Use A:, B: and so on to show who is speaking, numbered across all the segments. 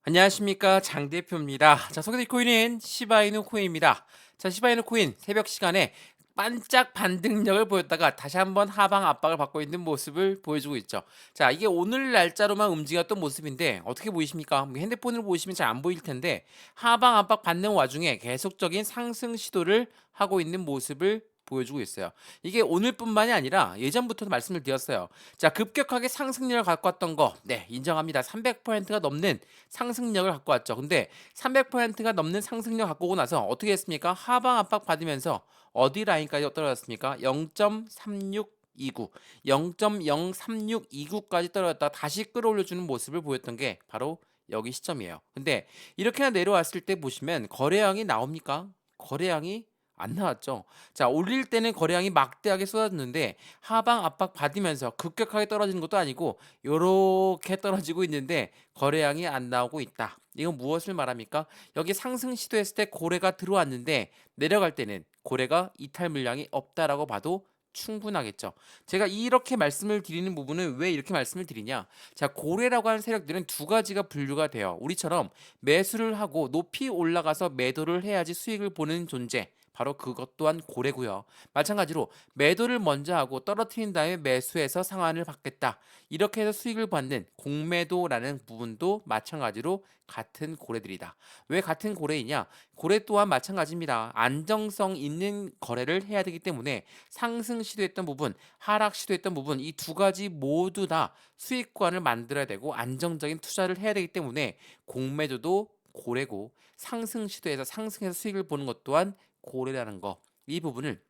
A: 안녕하십니까 장 대표입니다. 자, 소개될 코인은 시바이누 코인입니다. 자, 시바이누 코인 새벽 시간에 반짝 반등력을 보였다가 다시 한번 하방 압박을 받고 있는 모습을 보여주고 있죠. 자, 이게 오늘 날짜로만 움직였던 모습인데 어떻게 보이십니까? 뭐 핸드폰으로 보시면 잘 안 보일 텐데 하방 압박 받는 와중에 계속적인 상승 시도를 하고 있는 모습을 보여주고 있어요. 이게 오늘뿐만이 아니라 예전부터도 말씀을 드렸어요. 자, 급격하게 상승력을 갖고 왔던 거, 네, 인정합니다. 300%가 넘는 상승력을 갖고 왔죠. 근데 300%가 넘는 상승력 갖고 오고 나서 어떻게 했습니까? 하방 압박 받으면서 어디 라인까지 떨어졌습니까? 0.3629, 0.03629까지 떨어졌다 다시 끌어올려주는 모습을 보였던 게 바로 여기 시점이에요. 근데 이렇게나 내려왔을 때 보시면 거래량이 나옵니까? 거래량이 안 나왔죠. 자, 올릴 때는 거래량이 막대하게 쏟아졌는데 하방 압박 받으면서 급격하게 떨어지는 것도 아니고 요렇게 떨어지고 있는데 거래량이 안 나오고 있다. 이건 무엇을 말합니까? 여기 상승 시도했을 때 고래가 들어왔는데 내려갈 때는 고래가 이탈 물량이 없다라고 봐도 충분하겠죠. 제가 이렇게 말씀을 드리는 부분은 왜 이렇게 말씀을 드리냐? 자, 고래라고 하는 세력들은 두 가지가 분류가 돼요. 우리처럼 매수를 하고 높이 올라가서 매도를 해야지 수익을 보는 존재. 바로 그것 또한 고래고요. 마찬가지로 매도를 먼저 하고 떨어뜨린 다음에 매수해서 상한을 받겠다. 이렇게 해서 수익을 받는 공매도라는 부분도 마찬가지로 같은 고래들이다. 왜 같은 고래이냐? 고래 또한 마찬가지입니다. 안정성 있는 거래를 해야 되기 때문에 상승 시도했던 부분, 하락 시도했던 부분 이 두 가지 모두 다 수익권을 만들어야 되고 안정적인 투자를 해야 되기 때문에 공매도도 고래고 상승 시도에서 상승해서 수익을 보는 것 또한 고래라는 거. 이 부분을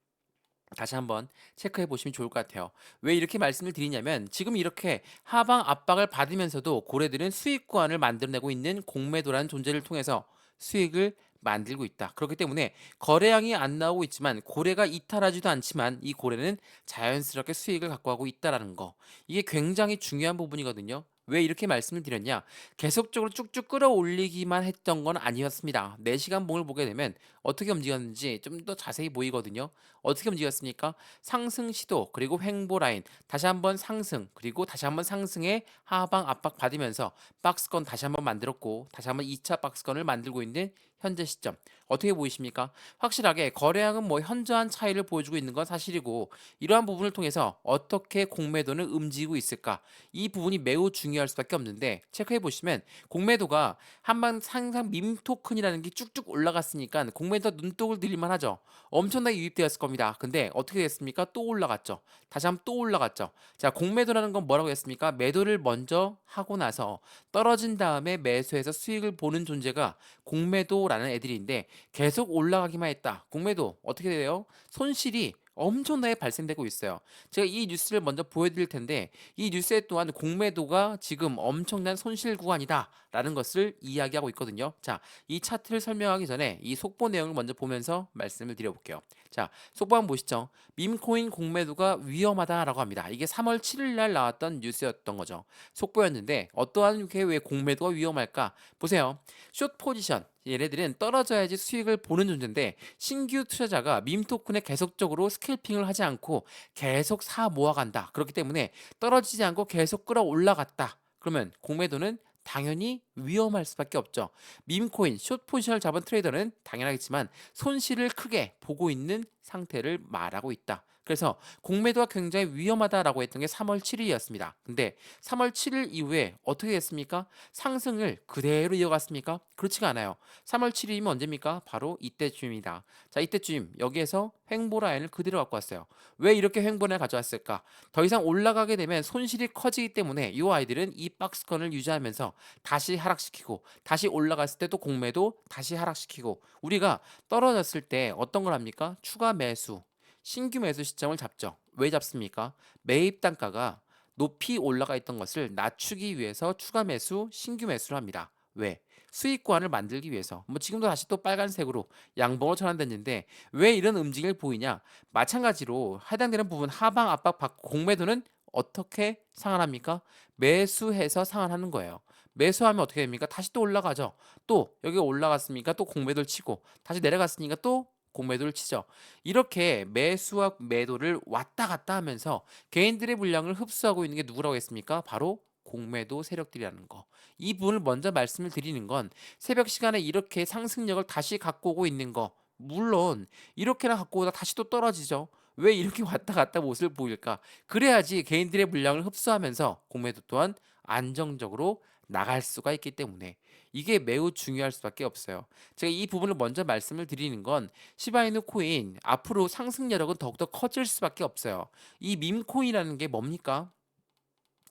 A: 다시 한번 체크해 보시면 좋을 것 같아요. 왜 이렇게 말씀을 드리냐면 지금 이렇게 하방 압박을 받으면서도 고래들은 수익권을 만들어내고 있는 공매도라는 존재를 통해서 수익을 만들고 있다. 그렇기 때문에 거래량이 안 나오고 있지만 고래가 이탈하지도 않지만 이 고래는 자연스럽게 수익을 갖고 가고 있다라는 거. 이게 굉장히 중요한 부분이거든요. 왜 이렇게 말씀을 드렸냐? 계속적으로 쭉쭉 끌어올리기만 했던 건 아니었습니다. 4시간 봉을 보게 되면 어떻게 움직였는지 좀 더 자세히 보이거든요. 어떻게 움직였습니까? 상승 시도 그리고 횡보 라인 다시 한번 상승 그리고 다시 한번 상승에 하방 압박 받으면서 박스권 다시 한번 만들었고 다시 한번 2차 박스권을 만들고 있는 현재 시점 어떻게 보이십니까? 확실하게 거래량은 뭐 현저한 차이를 보여주고 있는 건 사실이고 이러한 부분을 통해서 어떻게 공매도는 움직이고 있을까? 이 부분이 매우 중요할 수밖에 없는데 체크해 보시면 공매도가 한번 상상 밈 토큰이라는 게 쭉쭉 올라갔으니까 공매도 눈독을 들릴만 하죠. 엄청나게 유입되었을 겁니다. 근데 어떻게 됐습니까? 또 올라갔죠. 다시 한번 또 올라갔죠. 자, 공매도라는 건 뭐라고 했습니까? 매도를 먼저 하고 나서 떨어진 다음에 매수해서 수익을 보는 존재가 공매도라는 애들인데 계속 올라가기만 했다. 공매도 어떻게 돼요? 손실이 엄청나게 발생되고 있어요. 제가 이 뉴스를 먼저 보여드릴 텐데 이 뉴스에 또한 공매도가 지금 엄청난 손실 구간이다라는 것을 이야기하고 있거든요. 자, 이 차트를 설명하기 전에 이 속보 내용을 먼저 보면서 말씀을 드려볼게요. 자, 속보 한번 보시죠. 밈코인 공매도가 위험하다라고 합니다. 이게 3월 7일 날 나왔던 뉴스였던 거죠. 속보였는데 어떠한 게 왜 공매도가 위험할까? 보세요. 숏 포지션 얘네들은 떨어져야지 수익을 보는 존재인데 신규 투자자가 밈 토큰에 계속적으로 스캘핑을 하지 않고 계속 사 모아간다. 그렇기 때문에 떨어지지 않고 계속 끌어올라갔다. 그러면 공매도는 당연히 위험할 수밖에 없죠. 밈코인 숏 포지션을 잡은 트레이더는 당연하겠지만 손실을 크게 보고 있는 상태를 말하고 있다. 그래서 공매도가 굉장히 위험하다라고 했던 게 3월 7일이었습니다. 근데 3월 7일 이후에 어떻게 됐습니까? 상승을 그대로 이어갔습니까? 그렇지가 않아요. 3월 7일이면 언제입니까? 바로 이때쯤입니다. 자, 이때쯤 여기에서 횡보 라인을 그대로 갖고 왔어요. 왜 이렇게 횡보 라인을 가져왔을까? 더 이상 올라가게 되면 손실이 커지기 때문에 이 아이들은 이 박스권을 유지하면서 다시 하락시키고 다시 올라갔을 때 또 공매도 다시 하락시키고 우리가 떨어졌을 때 어떤 걸 합니까? 추가 매수, 신규 매수 시점을 잡죠. 왜 잡습니까? 매입 단가가 높이 올라가 있던 것을 낮추기 위해서 추가 매수, 신규 매수를 합니다. 왜? 수익권을 만들기 위해서. 뭐 지금도 다시 또 빨간색으로 양봉을 전환됐는데 왜 이런 움직임을 보이냐? 마찬가지로 해당되는 부분 하방 압박 받고 공매도는 어떻게 상환합니까? 매수해서 상환하는 거예요. 매수하면 어떻게 됩니까? 다시 또 올라가죠. 또 여기 올라갔으니까 또 공매도를 치고 다시 내려갔으니까 또 공매도를 치죠. 이렇게 매수와 매도를 왔다 갔다 하면서 개인들의 물량을 흡수하고 있는 게 누구라고 했습니까? 바로 공매도 세력들이라는 거. 이 부분을 먼저 말씀을 드리는 건 새벽 시간에 이렇게 상승력을 다시 갖고 오고 있는 거. 물론 이렇게나 갖고 오다 다시 또 떨어지죠. 왜 이렇게 왔다 갔다 모습을 보일까? 그래야지 개인들의 물량을 흡수하면서 공매도 또한 안정적으로 나갈 수가 있기 때문에 이게 매우 중요할 수밖에 없어요. 제가 이 부분을 먼저 말씀을 드리는 건 시바이누 코인 앞으로 상승 여력은 더욱더 커질 수밖에 없어요. 이 밈코인이라는 게 뭡니까?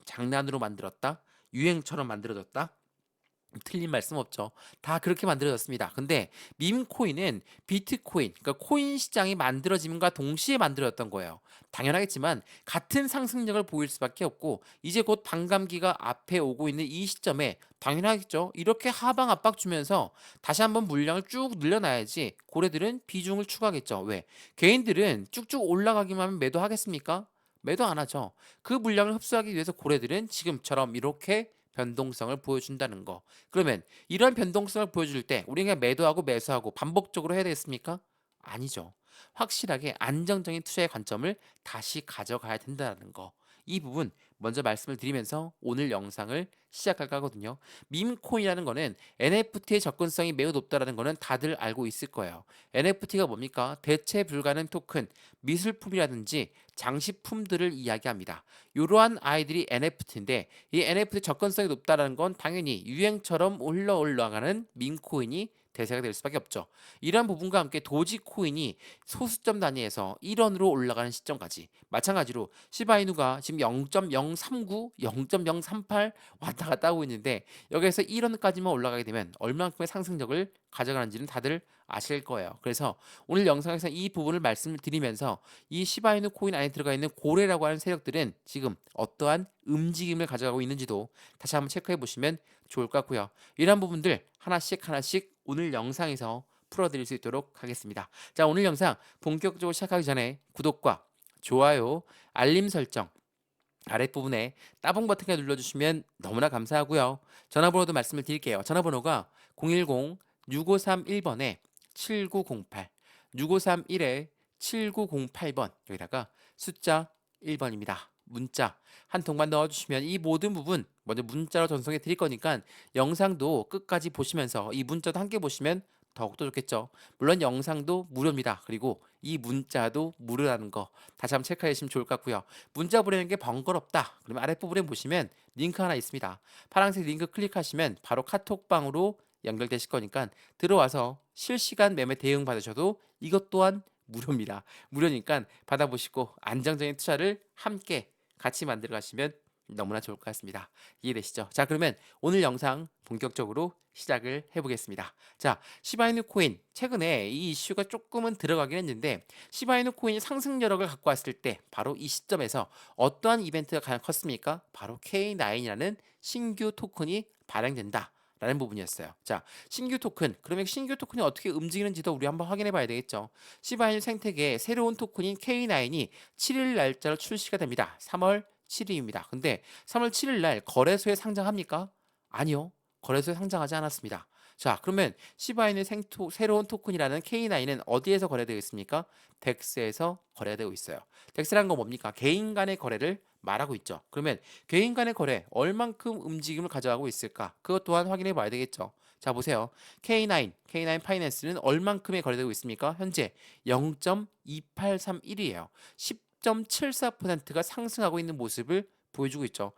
A: 장난으로 만들었다? 유행처럼 만들어졌다? 틀린 말씀 없죠. 다 그렇게 만들어졌습니다. 근데 밈코인은 비트코인, 그러니까 코인 시장이 만들어짐과 동시에 만들어졌던 거예요. 당연하겠지만 같은 상승력을 보일 수밖에 없고 이제 곧 반감기가 앞에 오고 있는 이 시점에 당연하겠죠. 이렇게 하방 압박 주면서 다시 한번 물량을 쭉 늘려놔야지 고래들은 비중을 추가하겠죠. 왜? 개인들은 쭉쭉 올라가기만 하면 매도하겠습니까? 매도 안 하죠. 그 물량을 흡수하기 위해서 고래들은 지금처럼 이렇게 변동성을 보여준다는 거. 그러면 이런 변동성을 보여줄 때 우리가 매도하고 매수하고 반복적으로 해야 되겠습니까? 아니죠. 확실하게 안정적인 투자의 관점을 다시 가져가야 된다는 거. 이 부분 먼저 말씀을 드리면서 오늘 영상을 시작할까 하거든요. 밈코인이라는 거는 NFT의 접근성이 매우 높다라는 거는 다들 알고 있을 거예요. NFT가 뭡니까? 대체 불가능 토큰, 미술품이라든지 장식품들을 이야기합니다. 이러한 아이들이 NFT인데 이 NFT 접근성이 높다는 건 당연히 유행처럼 올라가는 밈코인이 대세가 될 수밖에 없죠. 이러한 부분과 함께 도지코인이 소수점 단위에서 1원으로 올라가는 시점까지 마찬가지로 시바이누가 지금 0.039, 0.038 왔다 갔다 하고 있는데 여기에서 1원까지만 올라가게 되면 얼마만큼의 상승력을 가져가는지는 다들 아실 거예요. 그래서 오늘 영상에서 이 부분을 말씀을 드리면서 이 시바이누 코인 안에 들어가 있는 고래라고 하는 세력들은 지금 어떠한 움직임을 가져가고 있는지도 다시 한번 체크해 보시면 좋을 것 같고요. 이런 부분들 하나씩 하나씩 오늘 영상에서 풀어드릴 수 있도록 하겠습니다. 자, 오늘 영상 본격적으로 시작하기 전에 구독과 좋아요, 알림 설정 아랫부분에 따봉 버튼을 눌러주시면 너무나 감사하고요. 전화번호도 말씀을 드릴게요. 전화번호가 010-6531번에 7908, 6531에 7908번 여기다가 숫자 1번입니다. 문자 한 통만 넣어주시면 이 모든 부분 먼저 문자로 전송해 드릴 거니까 영상도 끝까지 보시면서 이 문자도 함께 보시면 더욱더 좋겠죠. 물론 영상도 무료입니다. 그리고 이 문자도 무료라는 거 다시 한번 체크해 주시면 좋을 것 같고요. 문자 보내는 게 번거롭다. 그러면 아랫부분에 보시면 링크 하나 있습니다. 파란색 링크 클릭하시면 바로 카톡방으로 연결되실 거니까 들어와서 실시간 매매 대응 받으셔도 이것 또한 무료입니다. 무료니까 받아보시고 안정적인 투자를 함께 같이 만들어 가시면 너무나 좋을 것 같습니다. 이해되시죠? 자, 그러면 오늘 영상 본격적으로 시작을 해보겠습니다. 자, 시바이누 코인 최근에 이 이슈가 조금은 들어가긴 했는데 시바이누 코인이 상승 여력을 갖고 왔을 때 바로 이 시점에서 어떠한 이벤트가 가장 컸습니까? 바로 K9이라는 신규 토큰이 발행된다. 라는 부분이었어요. 자, 신규 토큰. 그러면 신규 토큰이 어떻게 움직이는지도 우리 한번 확인해 봐야 되겠죠. 시바이누 생태계의 새로운 토큰인 K9이 7일 날짜로 출시가 됩니다. 3월 7일입니다. 근데 3월 7일 날 거래소에 상장합니까? 아니요. 거래소에 상장하지 않았습니다. 자, 그러면 시바이누 새로운 토큰이라는 K9은 어디에서 거래되고 있습니까? 덱스에서 거래되고 있어요. 덱스라는 건 뭡니까? 개인 간의 거래를 말하고 있죠. 그러면 개인 간의 거래 얼만큼 움직임을 가져가고 있을까? 그것 또한 확인해 봐야 되겠죠. 자, 보세요. K9 파이낸스는 얼만큼에 거래되고 있습니까? 현재 0.2831이에요. 10.74%가 상승하고 있는 모습을 보여주고 있죠.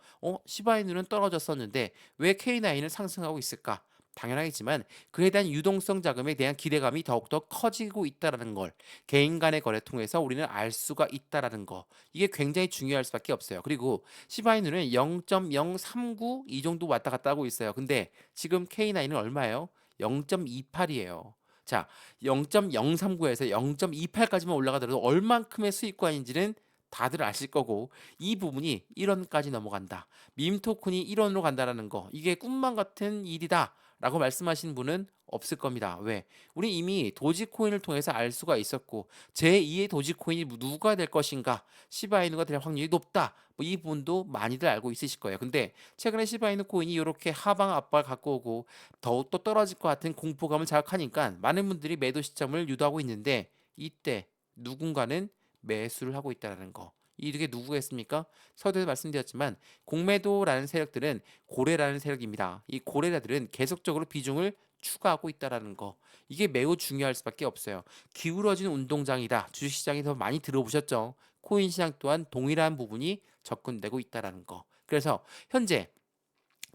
A: 시바이누는 떨어졌었는데 왜 K9은 상승하고 있을까? 당연하겠지만 그에 대한 유동성 자금에 대한 기대감이 더욱더 커지고 있다라는 걸 개인 간의 거래 통해서 우리는 알 수가 있다라는 거 이게 굉장히 중요할 수밖에 없어요. 그리고 시바이누는 0.039 이 정도 왔다 갔다 하고 있어요. 근데 지금 K9은 얼마예요? 0.28이에요. 자, 0.039에서 0.28까지만 올라가더라도 얼만큼의 수익권인지는 다들 아실 거고 이 부분이 1원까지 넘어간다. 밈 토큰이 1원으로 간다라는 거 이게 꿈만 같은 일이다. 라고 말씀하신 분은 없을 겁니다. 왜? 우리 이미 도지코인을 통해서 알 수가 있었고 제2의 도지코인이 누가 될 것인가 시바이누가 될 확률이 높다. 뭐 이 부분도 많이들 알고 있으실 거예요. 근데 최근에 시바이누 코인이 이렇게 하방 압박을 갖고 오고 더욱더 떨어질 것 같은 공포감을 자극하니까 많은 분들이 매도 시점을 유도하고 있는데 이때 누군가는 매수를 하고 있다는 거. 이게 누구겠습니까? 서두에 말씀드렸지만 공매도라는 세력들은 고래라는 세력입니다. 이 고래자들은 계속적으로 비중을 추가하고 있다라는 거. 이게 매우 중요할 수밖에 없어요. 기울어진 운동장이다. 주식시장이 더 많이 들어보셨죠? 코인 시장 또한 동일한 부분이 접근되고 있다라는 거. 그래서 현재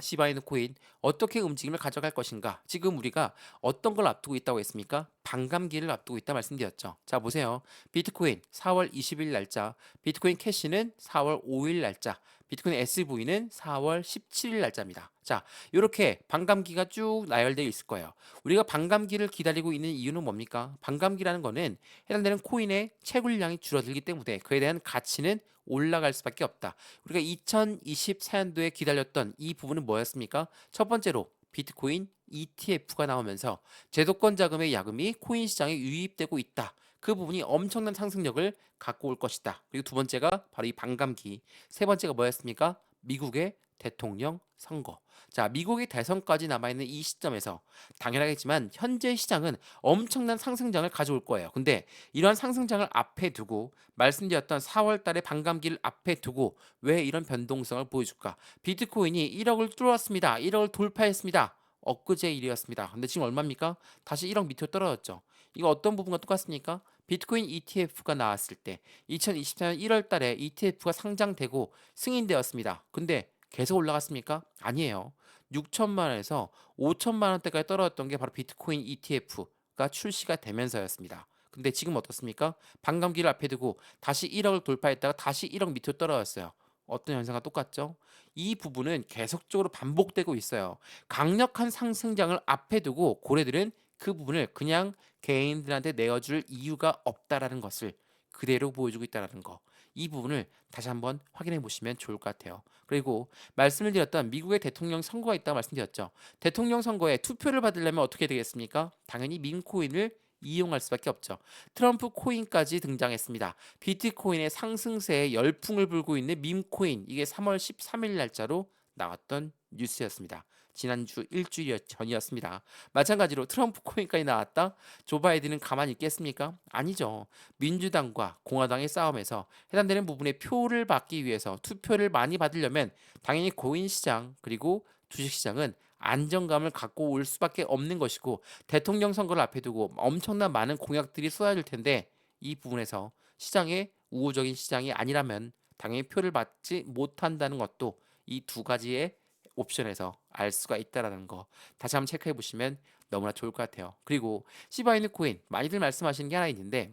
A: 시바이누 코인 어떻게 움직임을 가져갈 것인가? 지금 우리가 어떤 걸 앞두고 있다고 했습니까? 반감기를 앞두고 있다 말씀드렸죠. 자, 보세요. 비트코인 4월 20일 날짜, 비트코인 캐시는 4월 5일 날짜, 비트코인 SV는 4월 17일 날짜입니다. 자, 이렇게 반감기가 쭉 나열되어 있을 거예요. 우리가 반감기를 기다리고 있는 이유는 뭡니까? 반감기라는 거는 해당되는 코인의 채굴량이 줄어들기 때문에 그에 대한 가치는 올라갈 수밖에 없다. 우리가 2024년도에 기다렸던 이 부분은 뭐였습니까? 첫 번째로 비트코인 ETF가 나오면서 제도권 자금의 야금이 코인 시장에 유입되고 있다. 그 부분이 엄청난 상승력을 갖고 올 것이다. 그리고 두 번째가 바로 이 반감기. 세 번째가 뭐였습니까? 미국의 대통령 선거. 자, 미국의 대선까지 남아있는 이 시점에서 당연하겠지만 현재 시장은 엄청난 상승장을 가져올 거예요. 근데 이러한 상승장을 앞에 두고 말씀드렸던 4월 달의 반감기를 앞에 두고 왜 이런 변동성을 보여줄까? 비트코인이 1억을 뚫었습니다. 1억을 돌파했습니다. 엊그제 일이었습니다. 근데 지금 얼마입니까? 다시 1억 밑으로 떨어졌죠. 이거 어떤 부분과 똑같습니까? 비트코인 ETF가 나왔을 때 2024년 1월 달에 ETF가 상장되고 승인되었습니다. 근데 계속 올라갔습니까? 아니에요. 6천만 원에서 5천만 원대까지 떨어졌던 게 바로 비트코인 ETF가 출시가 되면서였습니다. 근데 지금 어떻습니까? 반감기를 앞에 두고 다시 1억을 돌파했다가 다시 1억 밑으로 떨어졌어요. 어떤 현상과 똑같죠? 이 부분은 계속적으로 반복되고 있어요. 강력한 상승장을 앞에 두고 고래들은 그 부분을 그냥 개인들한테 내어줄 이유가 없다라는 것을 그대로 보여주고 있다라는 거. 이 부분을 다시 한번 확인해 보시면 좋을 것 같아요. 그리고 말씀을 드렸던 미국의 대통령 선거가 있다고 말씀드렸죠. 대통령 선거에 투표를 받으려면 어떻게 되겠습니까? 당연히 밈코인을 이용할 수밖에 없죠. 트럼프 코인까지 등장했습니다. 비트코인의 상승세에 열풍을 불고 있는 밈코인, 이게 3월 13일 날짜로 나왔던 뉴스였습니다. 지난주 일주일 전이었습니다. 마찬가지로 트럼프 코인까지 나왔다? 조 바이든은 가만히 있겠습니까? 아니죠. 민주당과 공화당의 싸움에서 해당되는 부분의 표를 받기 위해서 투표를 많이 받으려면 당연히 코인 시장 그리고 주식 시장은 안정감을 갖고 올 수밖에 없는 것이고 대통령 선거를 앞에 두고 엄청난 많은 공약들이 쏟아질 텐데 이 부분에서 시장의 우호적인 시장이 아니라면 당연히 표를 받지 못한다는 것도 이 두 가지의 옵션에서 알 수가 있다라는 거 다시 한번 체크해 보시면 너무나 좋을 것 같아요. 그리고 시바이누 코인 많이들 말씀하시는 게 하나 있는데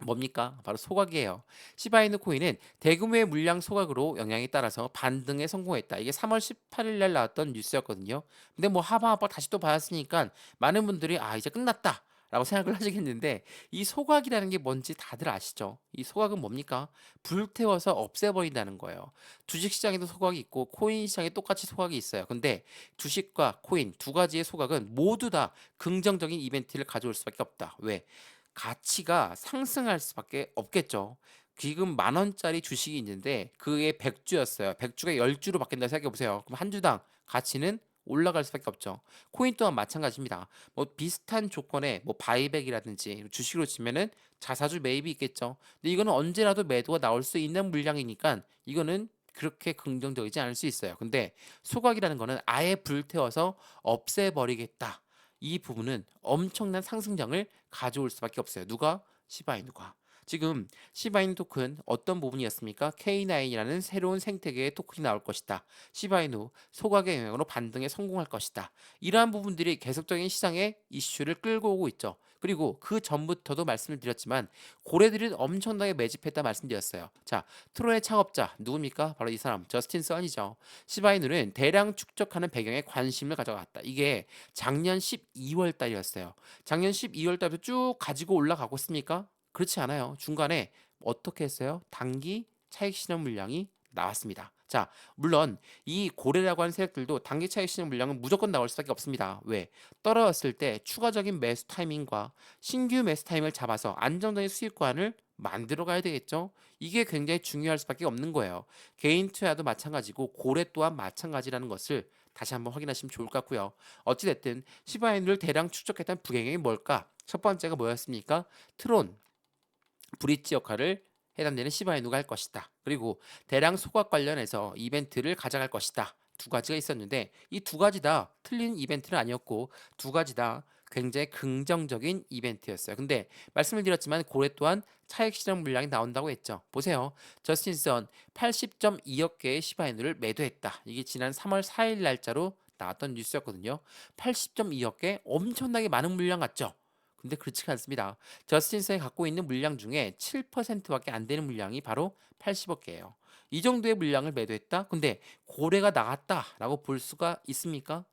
A: 뭡니까? 바로 소각이에요. 시바이누 코인은 대규모의 물량 소각으로 영향에 따라서 반등에 성공했다. 이게 3월 18일 날 나왔던 뉴스였거든요. 근데 뭐 하바하바 다시 또 받았으니까 많은 분들이 아 이제 끝났다. 라고 생각을 하시겠는데 이 소각이라는 게 뭔지 다들 아시죠? 이 소각은 뭡니까? 불태워서 없애버린다는 거예요. 주식시장에도 소각이 있고 코인 시장에 똑같이 소각이 있어요. 근데 주식과 코인 두 가지의 소각은 모두 다 긍정적인 이벤트를 가져올 수밖에 없다. 왜? 가치가 상승할 수밖에 없겠죠. 지금 만 원짜리 주식이 있는데 그게 100주였어요. 100주가 10주로 바뀐다 생각해 보세요. 그럼 한 주당 가치는 올라갈 수밖에 없죠. 코인 또한 마찬가지입니다. 뭐 비슷한 조건의 뭐 바이백이라든지 주식으로 치면은 자사주 매입이 있겠죠. 근데 이거는 언제라도 매도가 나올 수 있는 물량이니까 이거는 그렇게 긍정적이지 않을 수 있어요. 근데 소각이라는 거는 아예 불태워서 없애버리겠다. 이 부분은 엄청난 상승장을 가져올 수밖에 없어요. 누가? 시바이누가. 지금 시바이누 토큰 어떤 부분이었습니까? K9이라는 새로운 생태계의 토큰이 나올 것이다. 시바이누 소각의 영향으로 반등에 성공할 것이다. 이러한 부분들이 계속적인 시장의 이슈를 끌고 오고 있죠. 그리고 그 전부터도 말씀을 드렸지만 고래들은 엄청나게 매집했다 말씀드렸어요. 자, 트론의 창업자 누굽니까? 바로 이 사람 저스틴 선이죠. 시바이누는 대량 축적하는 배경에 관심을 가져갔다. 이게 작년 12월 달이었어요. 작년 12월 달부터 쭉 가지고 올라가고 있습니까? 그렇지 않아요. 중간에 어떻게 했어요? 단기 차익 실현 물량이 나왔습니다. 자, 물론 이 고래라고 하는 세력들도 단기 차익 실현 물량은 무조건 나올 수밖에 없습니다. 왜? 떨어졌을 때 추가적인 매수 타이밍과 신규 매수 타이밍을 잡아서 안정적인 수익관을 만들어 가야 되겠죠. 이게 굉장히 중요할 수밖에 없는 거예요. 개인 투자도 마찬가지고 고래 또한 마찬가지라는 것을 다시 한번 확인하시면 좋을 것 같고요. 어찌됐든 시바이누를 대량 축적했던 부경이 뭘까? 첫 번째가 뭐였습니까? 트론, 브릿지 역할을 해당되는 시바이누가 할 것이다. 그리고 대량 소각 관련해서 이벤트를 가져갈 것이다. 두 가지가 있었는데 이 두 가지 다 틀린 이벤트는 아니었고 두 가지 다 굉장히 긍정적인 이벤트였어요. 근데 말씀을 드렸지만 고래 또한 차익 실현 물량이 나온다고 했죠. 보세요. 저스틴선 80.2억 개의 시바이누를 매도했다. 이게 지난 3월 4일 날짜로 나왔던 뉴스였거든요. 80.2억 개 엄청나게 많은 물량 같죠? 근데 그렇지가 않습니다. 저스틴슨이 갖고 있는 물량 중에 7%밖에 안 되는 물량이 바로 80억 개예요. 이 정도의 물량을 매도했다? 근데 고래가 나갔다라고 볼 수가 있습니까?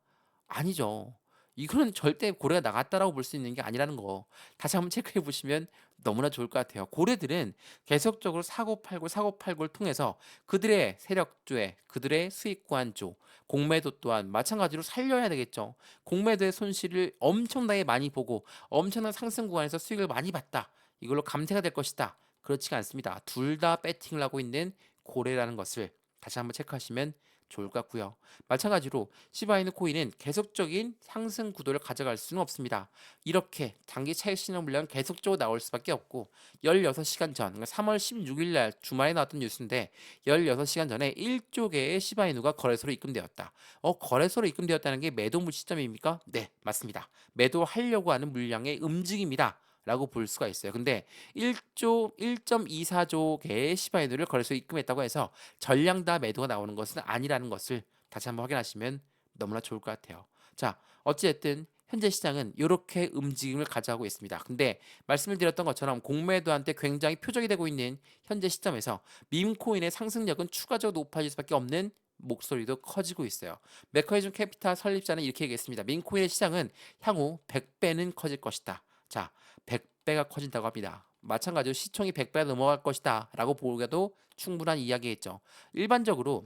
A: 아니죠. 이거는 절대 고래가 나갔다라고 볼 수 있는 게 아니라는 거 다시 한번 체크해 보시면 너무나 좋을 것 같아요. 고래들은 계속적으로 사고 팔고를 통해서 그들의 세력조에 그들의 수익 구한조, 공매도 또한 마찬가지로 살려야 되겠죠. 공매도의 손실을 엄청나게 많이 보고 엄청난 상승 구간에서 수익을 많이 봤다. 이걸로 감세가 될 것이다. 그렇지가 않습니다. 둘 다 배팅을 하고 있는 고래라는 것을 다시 한번 체크하시면 좋을 것 같고요. 마찬가지로 시바이누 코인은 계속적인 상승 구도를 가져갈 수는 없습니다. 이렇게 장기 차익 실현 물량은 계속적으로 나올 수밖에 없고 16시간 전, 그러니까 3월 16일 날 주말에 나왔던 뉴스인데 16시간 전에 1조 개의 시바이누가 거래소로 입금되었다. 거래소로 입금되었다는 게 매도 시점입니까? 네, 맞습니다. 매도하려고 하는 물량의 움직임이다. 라고 볼 수가 있어요. 근데 1조 1.24조 개의 시바이누를 거래소에 입금했다고 해서 전량 다 매도가 나오는 것은 아니라는 것을 다시 한번 확인하시면 너무나 좋을 것 같아요. 자, 어찌됐든 현재 시장은 이렇게 움직임을 가져가고 있습니다. 근데 말씀을 드렸던 것처럼 공매도한테 굉장히 표적이 되고 있는 현재 시점에서 밈코인의 상승력은 추가적으로 높아질 수밖에 없는 목소리도 커지고 있어요. 메커니즘 캐피탈 설립자는 이렇게 얘기했습니다. 밈코인의 시장은 향후 100배는 커질 것이다. 자, 100배가 커진다고 합니다. 마찬가지로 시총이 100배가 넘어갈 것이다 라고 보기에도 충분한 이야기겠죠. 일반적으로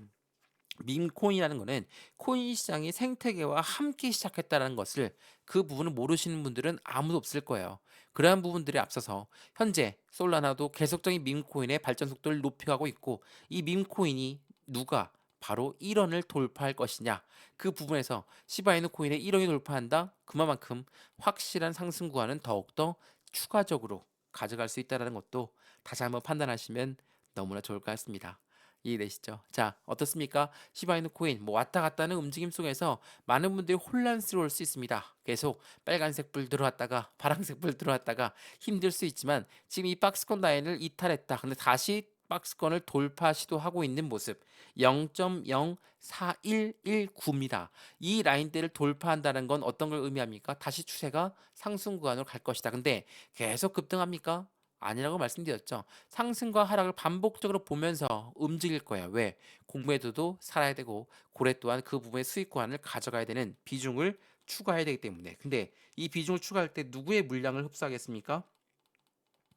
A: 밈코인이라는 거는 코인 시장이 생태계와 함께 시작했다는 것을 그 부분을 모르시는 분들은 아무도 없을 거예요. 그러한 부분들에 앞서서 현재 솔라나도 계속적인 밈코인의 발전 속도를 높여가고 있고 이 밈코인이 누가 바로 1원을 돌파할 것이냐 그 부분에서 시바이누 코인의 1원이 돌파한다 그만큼 확실한 상승 구간은 더욱더 추가적으로 가져갈 수 있다는 것도 다시 한번 판단하시면 너무나 좋을 것 같습니다. 이해되시죠? 자, 어떻습니까? 시바이누 코인 뭐 왔다 갔다 하는 움직임 속에서 많은 분들이 혼란스러울 수 있습니다. 계속 빨간색 불 들어왔다가 파란색 불 들어왔다가 힘들 수 있지만 지금 이 박스권 라인을 이탈했다. 근데 다시 박스권을 돌파 시도하고 있는 모습 0.04119입니다. 이 라인대를 돌파한다는 건 어떤 걸 의미합니까? 다시 추세가 상승 구간으로 갈 것이다. 근데 계속 급등합니까? 아니라고 말씀드렸죠. 상승과 하락을 반복적으로 보면서 움직일 거예요. 왜? 공매도도 살아야 되고 고래 또한 그 부분의 수익 구간을 가져가야 되는 비중을 추가해야 되기 때문에. 근데 이 비중을 추가할 때 누구의 물량을 흡수하겠습니까?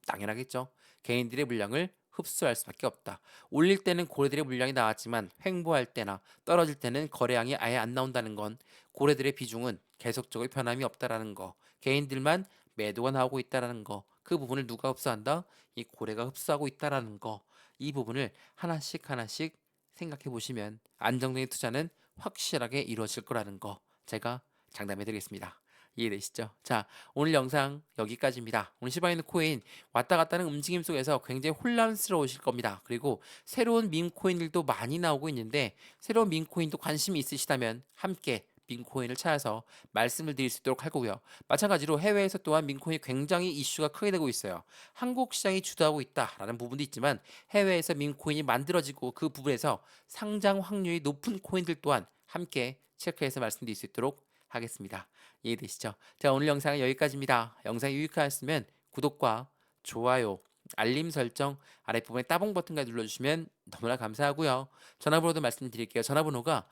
A: 당연하겠죠. 개인들의 물량을 흡수할 수밖에 없다. 올릴 때는 고래들의 물량이 나왔지만 횡보할 때나 떨어질 때는 거래량이 아예 안 나온다는 건 고래들의 비중은 계속적으로 변함이 없다라는 거. 개인들만 매도가 나오고 있다라는 거. 그 부분을 누가 흡수한다? 이 고래가 흡수하고 있다라는 거. 이 부분을 하나씩 하나씩 생각해 보시면 안정적인 투자는 확실하게 이루어질 거라는 거. 제가 장담해 드리겠습니다. 이해되시죠? 자, 오늘 영상 여기까지입니다. 오늘 시바이누 코인 왔다 갔다 하는 움직임 속에서 굉장히 혼란스러우실 겁니다. 그리고 새로운 밈코인들도 많이 나오고 있는데 새로운 밈코인도 관심이 있으시다면 함께 밈코인을 찾아서 말씀을 드릴 수 있도록 하고요. 마찬가지로 해외에서 또한 밈코인이 굉장히 이슈가 크게 되고 있어요. 한국 시장이 주도하고 있다라는 부분도 있지만 해외에서 밈코인이 만들어지고 그 부분에서 상장 확률이 높은 코인들 또한 함께 체크해서 말씀드릴 수 있도록 하겠습니다. 이해되시죠? 자, 오늘 영상은 여기까지입니다. 영상이 유익하셨으면 구독과 좋아요, 알림 설정 아랫부분에 따봉 버튼까지 눌러주시면 너무나 감사하고요. 전화번호도 말씀드릴게요. 전화번호가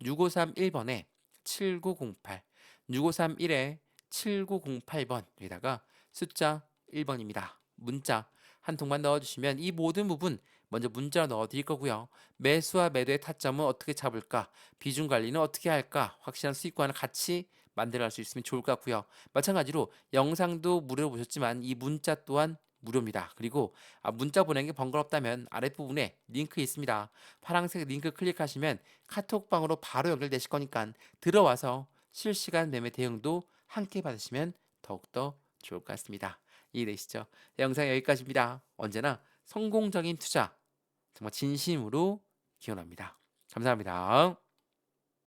A: 010-6531번에 7908 6531에 7908번에다가 숫자 1번입니다. 문자 한 통만 넣어주시면 이 모든 부분 먼저 문자로 넣어드릴 거고요. 매수와 매도의 타점은 어떻게 잡을까? 비중 관리는 어떻게 할까? 확실한 수익관을 같이 만들어갈 수 있으면 좋을 것 같고요. 마찬가지로 영상도 무료로 보셨지만 이 문자 또한 무료입니다. 그리고 문자 보내는 게 번거롭다면 아랫부분에 링크 있습니다. 파란색 링크 클릭하시면 카톡방으로 바로 연결되실 거니까 들어와서 실시간 매매 대응도 함께 받으시면 더욱더 좋을 것 같습니다. 이해되시죠? 영상 여기까지입니다. 언제나 성공적인 투자 정말 진심으로 기원합니다. 감사합니다.